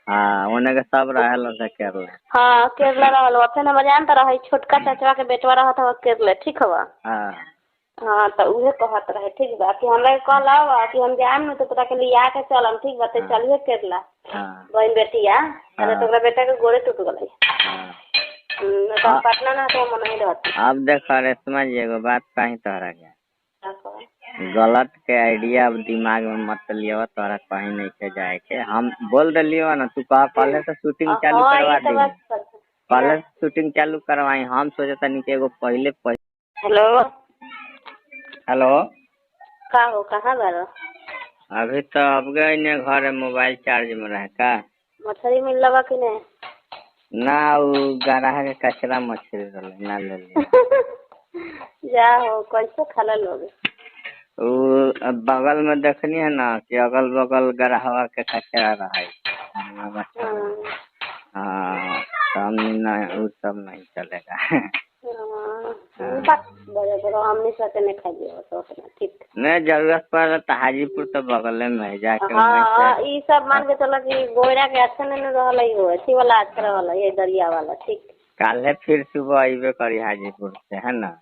हाँ उन्हें के सब रहल से केरला। हाँ केरला रहल फिर हम जान त रहे छोटका चाचवा के बेटवा रहत हवा केरला ठीक हवा। हाँ हाँ तो उहे कहत रहे ठीक बा कि हमरा के कॉल आवा कि हम जाम न तो तोरा के लिया के चलम ठीक बा ते चलिए केरला। हाँ बहन बेटिया अरे तोरा बेटा के गोड़े टूट गले। हाँ तो पटना ना तो मन नहीं रहत। अब देख रेशमा जी एगो बात कहीं तोहरा के गलत के आइडिया अब दिमाग में मत लियो तोरा कहीं नहीं के जाए के हम बोल दिलियो ना तू कहा पहले से शूटिंग चालू करवा दी पहले शूटिंग चालू करवाई हम सोचता नहीं कि एगो पहले हेलो हेलो का हो कहाँ बारो अभी तो अब गए ने घर मोबाइल चार्ज में रहे का मछली मिल लगा कि नहीं ना वो गराह के कचरा मछली रहे ना ले लिया जा हो कैसे खाला लोग वो बगल में देखनी है ना कि अगल बगल गराहवा के कचरा रहा हाँ सब नहीं वो सब नहीं चलेगा हमने साथे नहीं खाई तो ठीक नहीं जरूरत पड़े तो हाजीपुर तो बगल में जाके हाँ ये सब मान के चलो कि गोयरा के अच्छा नहीं रहल हो अच्छी वाला अच्छा रहल ये दरिया वाला ठीक काले फिर सुबह अबे करी हाजीपुर से है ना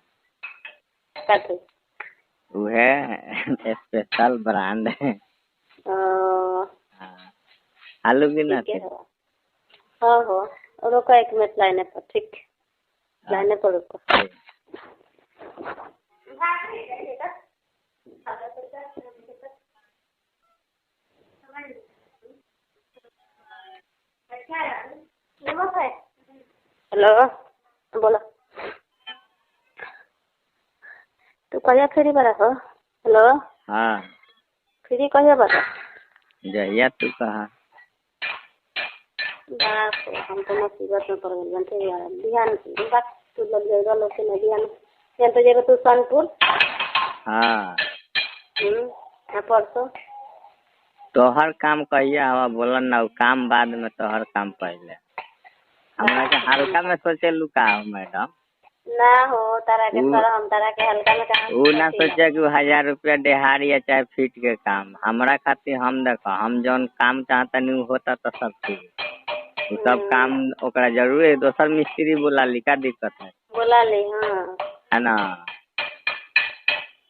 वो है स्पेशल ब्रांड है आलू की ना हाँ हो रोको एक मिनट लाइने पर ठीक लाइने पर रुको हेलो बोलो तू कहिया फ्री बड़ा हो हेलो हाँ फ्री कहिया बड़ा जहिया तू कहा बाप हम तो मुसीबत में पड़ गए जानते यार ध्यान बात तू लग जाएगा लोग के नहीं ध्यान यहाँ तो जाएगा तू सोनपुर हाँ परसों तोहर काम कहिया हवा बोलन ना काम बाद में तोहर काम पहले हमरा के हल्का में सोचे लुका हो मैडम ना हो तारा के सर हम तारा के हल्का में काम वो ना सोचे कि 1000 रुपया दिहाड़ी या चाहे फीट के काम हमरा खातिर हम देखो हम जौन काम चाहता नहीं होता तो सब ठीक वो सब काम ओकरा जरूरी है दोसर मिस्त्री बोला ली का दिक्कत है बोला ली हाँ है ना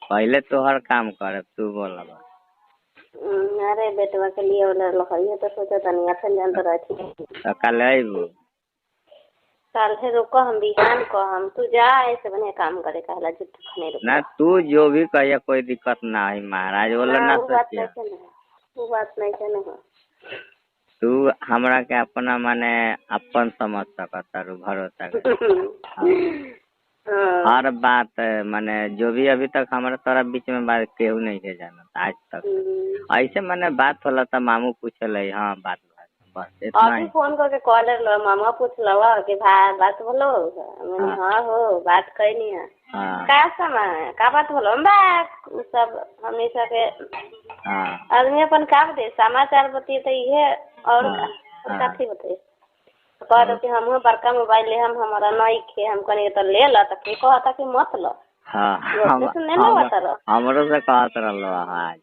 पहले तोहर काम करे तू बोला अरे बेटवा के लिए वाला लखइए तो सोचा था नहीं अच्छा जान तो रहती तो कल आइबो कल से रुको हम बिहान को हम तू जा ऐसे बने काम करे कहला जुट खने रुको ना तू जो भी कहिए कोई दिक्कत ना है महाराज बोला ना सोचिए वो बात नहीं है ना तू हमरा के अपना माने अपन समझ सकता रू भरोसा हर बात माने जो भी अभी तक हमारे तोरा बीच में बात केहू नहीं है जाना आज तक ऐसे माने बात होला तो मामू पूछल हाँ बात बस इतना ही फोन करके कॉल लो मामा पूछ लो कि भाई बात बोलो मैंने हाँ हो बात कही नहीं है का समय का बात बोलो सब हमने सके आदमी अपन का बते समाचार बतिए तो ये और काफी बते कह दो कि हम बड़का मोबाइल ले हम हमारा नहीं खे हम कहीं तो ले ला तो कहता कि मत लो हमरो से कहत रहलो आज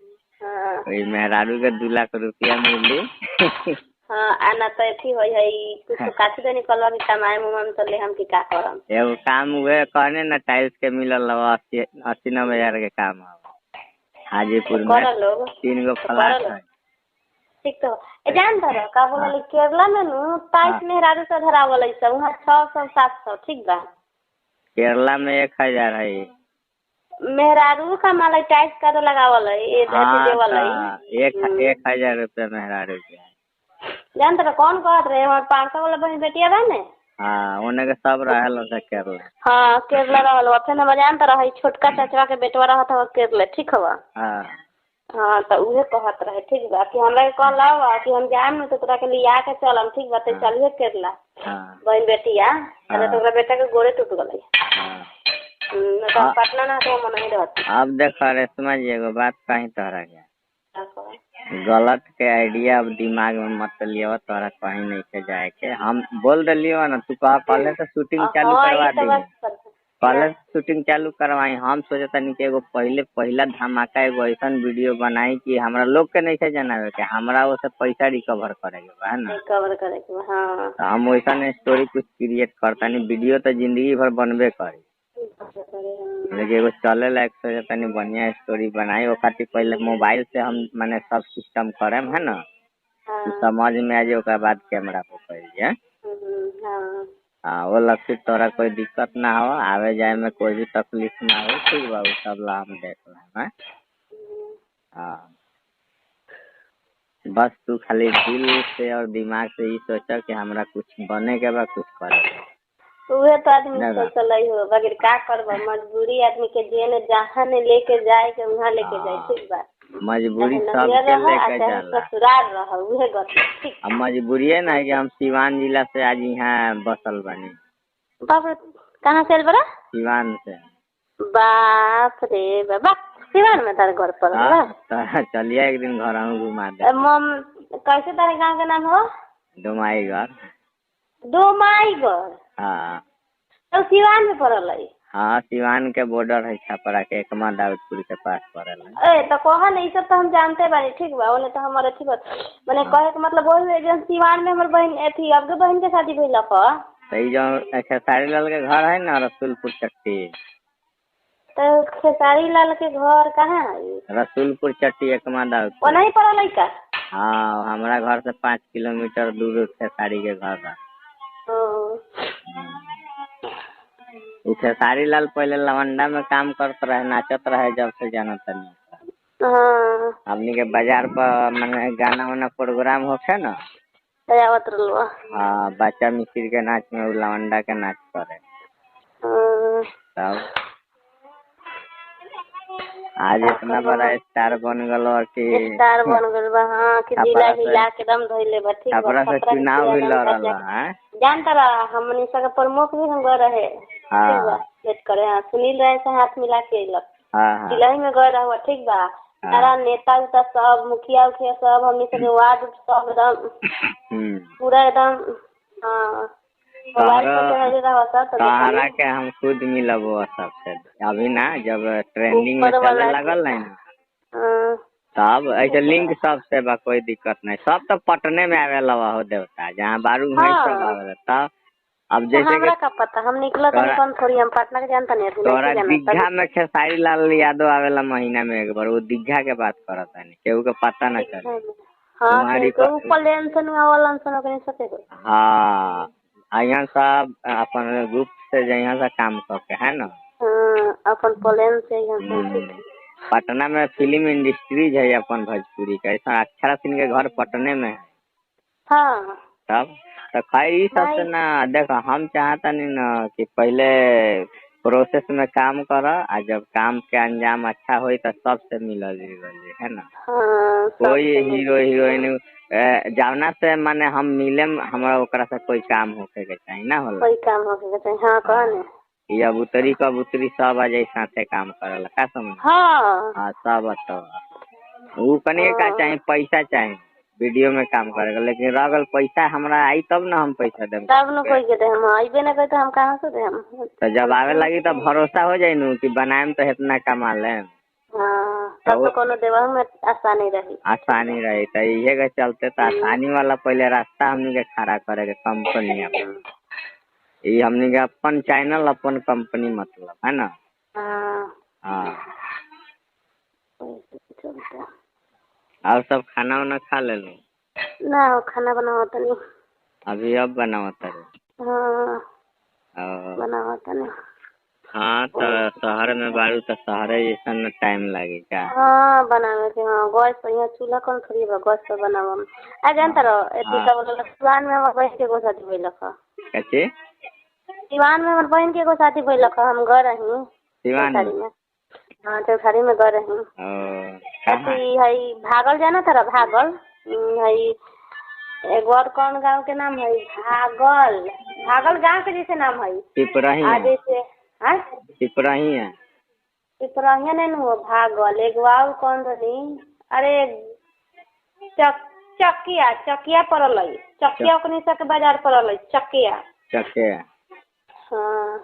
मेहरारू के 2 लाख रुपया मिली हाँ आना तो ऐसी हो कुछ काठी तो निकलवा कि कमाए मुँह तो ले हम की का करम एगो काम हुए कहने ना टाइल्स के मिलल 80-90 हजार के काम हाजीपुर में 3 गो फ्लैट है ठीक तो जान दो का बोला केरला में नु टाइल्स मेहरारू से धरावल है वहाँ 600-700 ठीक बा केरला में 1000 है मेहरारू का माल टाइल्स का तो लगावल है ये देवल है 1000 रुपया मेहरारू के जान तो कौन कहत रहे हमारे 500 वाला बहन बेटिया बा ने हाँ उन्हें के सब रहल से केरला हाँ केरला रहल फिर हम जान तो रहे छोटका चाचवा के बेटवा रहत हवा केरला ठीक हवा हाँ तो उहे कहत रहे ठीक बा कि हमरा के कॉल आवा कि हम जाम न तो तोरा के लिया के चलम ठीक बा ते चलिए केरला बहन बेटिया अरे तोरा बेटा के गोड़े टूट गले तो पटना ना तो मन नहीं रहत अब देख रेशमा जी एगो बात कहीं तोहरा के गलत के आइडिया अब दिमाग में मत लियो तोरा कहीं नहीं के जाए के हम बोल दिलियो ना तू कहा पहले से शूटिंग चालू करवा दी पहले शूटिंग चालू करवाई। हम सोचता नहीं कि एगो पहला धमाका एगो ऐसा वीडियो बनाई कि हमरा लोग के नहीं जनावे के, हमरा वो से पैसा रिकवर करेगे है ना, रिकवर करेगे। हाँ तो हम वैसा स्टोरी कुछ क्रिएट करता नहीं, वीडियो तो जिंदगी भर बनबे करे, लेकिन एगो चले लायक सोचता नहीं बढ़िया स्टोरी बनाई। वो खातिर पहले मोबाइल से हम माने सब सिस्टम करेम है ना, समझ में आ जाए, ओकर बाद कैमरा पे करिए। हाँ वो लक्षित तोरा कोई दिक्कत ना हो, आवे जाए में कोई भी तकलीफ ना हो, ठीक बा, वो सब ला हम देख लें। हाँ बस तू खाली दिल से और दिमाग से ही सोचा कि हमरा कुछ बने के बा, कुछ करे उहे तो आदमी सोचल हो, बगैर का करबा, मजबूरी आदमी के जेने जहाँ ने लेके जाए के वहाँ लेके जाए, ठीक बा, मजबूरी सबके लेके जाला, ससुराल रह उहे गत ठीक। अब मजबूरी है ना कि हम सिवान जिला से आज यहाँ बसल बनी। बाप रे, कहाँ से बड़ा? सिवान से। बाप रे बाबा, सिवान में तारे घर पर? चलिए एक दिन घर हम घुमा दे। कैसे तारे गाँव का नाम हो? डोमाईगढ़। डोमाईगढ़? हाँ तो सिवान में पड़ल है? हाँ सिवान के बॉर्डर है, छपरा के एकमा दाऊदपुर के पास पड़ल है। ए तो कहा नहीं, सब तो हम जानते बानी, ठीक बा, ओने तो हमारे ठीक बा, मैंने कहे के मतलब वही जन सिवान में हमर बहन थी, आपके बहन के शादी भइल का? सही जो खेसारी लाल के घर है ना, रसूलपुर चट्टी। तो खेसारी लाल के घर कहाँ है? रसूलपुर चट्टी एकमा दाऊदपुर। वो नहीं पड़ल है का? हाँ हमारा घर से 5 किलोमीटर दूर खेसारी के घर है। खेसारी लाल पहले लवंडा में काम करते रहे, नाचत रहे, जब से जानत नहीं। हमनी के बाजार पर माने गाना वाना प्रोग्राम होखे ना, हाँ बच्चा मिस्त्री के नाच में लवंडा के नाच करे। तब आज इतना बड़ा स्टार बन गलो कि स्टार बन गल बा। हाँ कि जिला हिला के दम धइले बा, ठीक बा। छपरा से चुनाव भी लड़ल है, जानता रहा हमनी सब प्रमुख भी हम गए रहे, ठीक बा, वेट करे। हाँ सुनील राय से हाथ मिला के अइलक, जिला में गए रहुआ, ठीक बा। सारा नेता उता सब, मुखिया उखिया सब, हमनी सब वार्ड सब एकदम पूरा एकदम। हाँ सहारा के हम खुद मिलब वो सबसे अभी ना, जब ट्रेंडिंग में चले लगल नहीं ना, तब ऐसे लिंक सबसे बा, कोई दिक्कत नहीं। सब तो पटने में आवे लवा हो देवता, जहाँ बारू है सब आवे। तब अब जैसे कि का पता हम निकला कौन थोड़ी, हम पटना के जानता नहीं। तोरा दीघा में खेसारी लाल यादव आवेला महीना में एक बार, वो दीघा के बात करता नहीं, केहू के पता न चले। हाँ यहाँ सब अपन ग्रुप से यहाँ से काम करके है ना, अपन प्लेन से पटना में फिल्म इंडस्ट्रीज है अपन भोजपुरी का, ऐसा अक्षरा सिंह के घर पटने में है। हाँ तब तो खाई सबसे ना देखो, हम चाहता नहीं ना कि पहले प्रोसेस में काम करो, और जब काम के अंजाम अच्छा हो तो सबसे मिलल है ना। कोई हीरो हीरोइन जावना से माने हम मिले, हमारा ओकरा से कोई काम होके के चाहिए ना, होला कोई काम होके के चाहिए। हाँ कहने ये अबूतरी कबूतरी सब आ जाए साथे काम करेला, का समझ? हाँ सब बताओ वो कने का चाहिए, पैसा चाहिए वीडियो में काम करेगा, लेकिन रगल पैसा हमरा आई तब ना हम पैसा देम, तब न कोई के दे, हम आइबे ना करते हम कहाँ से दे हम। तो जब आवे लगी तो भरोसा हो जाए नु कि बनाएम तो इतना कमा ले। तब तो कोनो देवा में आसानी रही, तो इहे के चलते तो आसानी वाला पहले रास्ता हमनी के खड़ा करे के कंपनी अपन, ये हमनी के अपन चैनल अपन कंपनी मतलब है ना। हाँ और सब खाना वाना खा ले लो ना? खाना बनावत नहीं अभी, अब बनावत है? हाँ बनावत नहीं। हाँ तो शहर में बारू तो शहर जैसा न टाइम लगेगा। हाँ बनावे के, हाँ गैस पर, यहाँ चूल्हा कौन थोड़ी बा, गैस पर बनावम। आ जानता रहो सिवान में हमार बहन के एगो शादी भइल का। कैसे? सिवान में हमार बहन के एगो शादी भइल का, हम गए रही सिवान में। हाँ चौथारी में गए रही। भागल जाना तारा, भागल है एगो और कौन गाँव के नाम है, भागल गाँव के जैसे नाम है, पिपराही जैसे पिपराही है, पिपराही नहीं हो, भागल एगो और कौन रही, अरे चकिया पड़ल है, चकिया ओकनी के बाजार पड़ल है, चकिया। हाँ